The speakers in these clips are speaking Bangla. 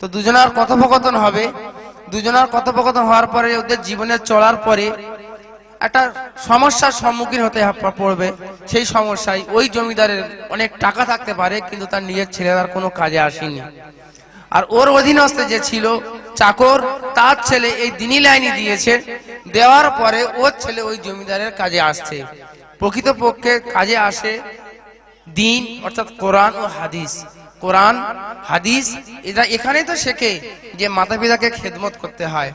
তো দুজনের কথোপকথন হবে। দুজনের কথোপকথন হওয়ার পরে ওদের জীবনে চলার পরে একটা সমস্যার সম্মুখীন হতে পড়বে। সেই সমস্যায় ওই জমিদারের অনেক টাকা থাকতে পারে, কিন্তু তার নিজের ছেলের কোনো কাজে আসেনি। আর ওর অধীনস্থে যে ছিল চাকর, তার ছেলে এই দিনী লাইনে দিয়েছে, দেওয়ার পরে ওর ছেলে ওই জমিদারের কাজে আসছে। প্রকৃতপক্ষে কাজে আসে দিন, অর্থাৎ কোরআন ও হাদিস। কোরআন হাদিস এটা এখানেই তো শেখে যে মাতা পিতাকে খেদমত করতে হয়।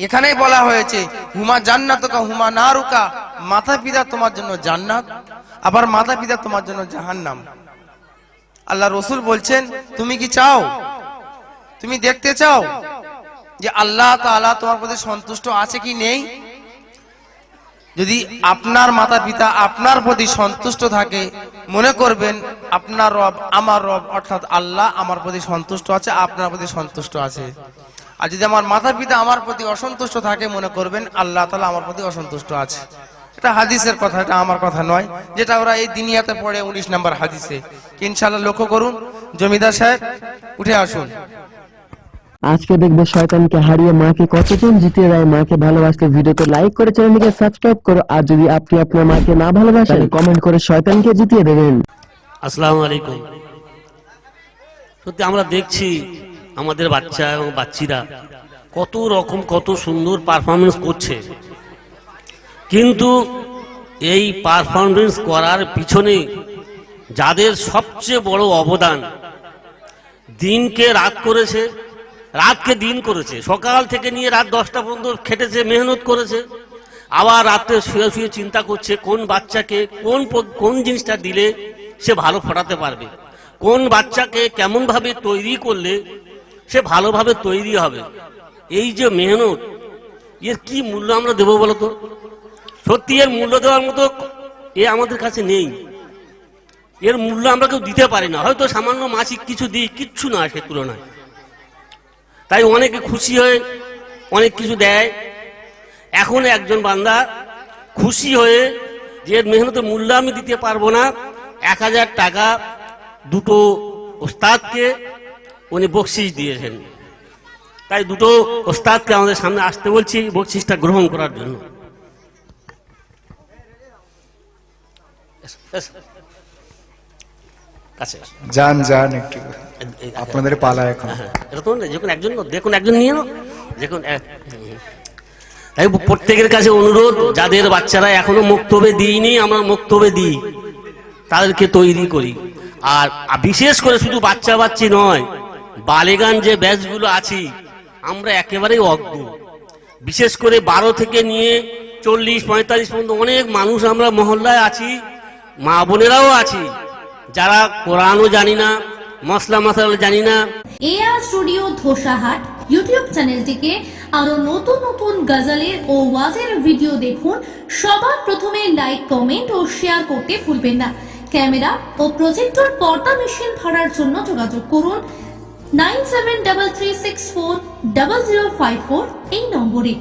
এখানেই বলা হয়েছে হুমা জান্নাতুকা হুমা নারুকা, মাতা পিতা তোমার জন্য জান্নাত, আবার মাতা পিতা তোমার জন্য জাহান্নাম। আল্লাহ রসুল বলছেন, তুমি কি চাও, তুমি দেখতে চাও যে আল্লাহ তাআলা তোমার প্রতি সন্তুষ্ট আছে কি নেই? যদি আপনার মাতা পিতা আপনার প্রতি সন্তুষ্ট থাকে, মনে করবেন আপনার রব আমার রব, অর্থাৎ আল্লাহ আমার প্রতি সন্তুষ্ট আছে, আপনার প্রতি সন্তুষ্ট আছে। আর যদি আমার মাতা পিতা আমার প্রতি অসন্তুষ্ট থাকে, মনে করবেন আল্লাহ তাআলা আমার প্রতি অসন্তুষ্ট আছে। এটা হাদিসের কথা, এটা আমার কথা নয়, যেটা ওরা এই দিনিয়াতে পড়ে 19 নম্বর হাদিসে। ইনশাআল্লাহ লক্ষ্য করুন। জমিদার সাহেব উঠে আসুন। আজকে দেখবো শয়তানকে হারিয়ে মাকে কতজন জিতিয়ে দেয়। মাকে ভালোবাসলে ভিডিওতে লাইক করে চ্যানেলটিকে সাবস্ক্রাইব করো, আর যদি আপনি আপনার মাকে না ভালোবাসেন কমেন্ট করে শয়তানকে জিতিয়ে দেবেন। আসসালামু আলাইকুম। সত্যি আমরা দেখছি আমাদের বাচ্চা এবং বাচ্চিরা কত রকম কত সুন্দর পারফরমেন্স করছে, কিন্তু এই পারফরমেন্স করার পিছনে যাদের সবচেয়ে বড় অবদান, দিনকে রাত করেছে, রাতকে দিন করেছে, সকাল থেকে নিয়ে রাত 10টা পর্যন্ত খেটেছে, মেহনত করেছে, আবার রাতে শুয়ে শুয়ে চিন্তা করছে কোন বাচ্চাকে কোন জিনিসটা দিলে সে ভালো ফোটাতে পারবে, কোন বাচ্চাকে কেমন ভাবে তৈরি করলে সে ভালোভাবে তৈরি হবে। এই যে মেহনত, এর কি মূল্য আমরা দেবো বলতো? সত্যি এর মূল্য দেওয়ার মতো এ আমাদের কাছে নেই। এর মূল্য আমরা কেউ দিতে পারি না। হয়তো সামান্য মাসিক কিছু দিই, কিচ্ছু না সে তুলনায়। তাই অনেকে খুশি হয়ে অনেক কিছু দেয়। এখন একজন বান্দা খুশি হয়ে যে মেহনতের মূল্য আমি দিতে পারবো না, 1000 টাকা দুটো ওস্তাদকে উনি বকশিশ দিয়েছেন। তাই দুটো ওস্তাদকে আমাদের সামনে আসতে বলছি বকশিশটা গ্রহণ করার জন্য। যান যান একটু, আপনাদের পালা এখন। এটা তো যখন একজন দেখুন, একজন নিয়ে নাও, দেখুন। তাই প্রত্যেকের কাছে অনুরোধ, যাদের বাচ্চারা এখনো মক্তবে দিইনি, আমরা মক্তবে দিই, তাদেরকে তৈরি করি। আর বিশেষ করে শুধু বাচ্চা বাচ্চি নয়, বালেগান যে ব্যাচগুলো আছি আমরা একেবারেই অজ্ঞ। বিশেষ করে 12 থেকে নিয়ে 40-45 পর্যন্ত অনেক মানুষ আমরা মহল্লায় আছি, মা বোনেরাও আছি, যারা কোরআনও জানি না, মশলা মশলা জানি না। এআর স্টুডিও ধোসাহাট ইউটিউব চ্যানেলটিকে আরো নতুন নতুন গজলের ও ওয়াজের ভিডিও দেখুন। সবার প্রথমে লাইক, কমেন্ট ও শেয়ার করতে ভুলবেন না। ক্যামেরা ও প্রজেক্টর পর্দা মেশিন ভাড়ার জন্য যোগাযোগ করুন 9733640054 এই নম্বরে।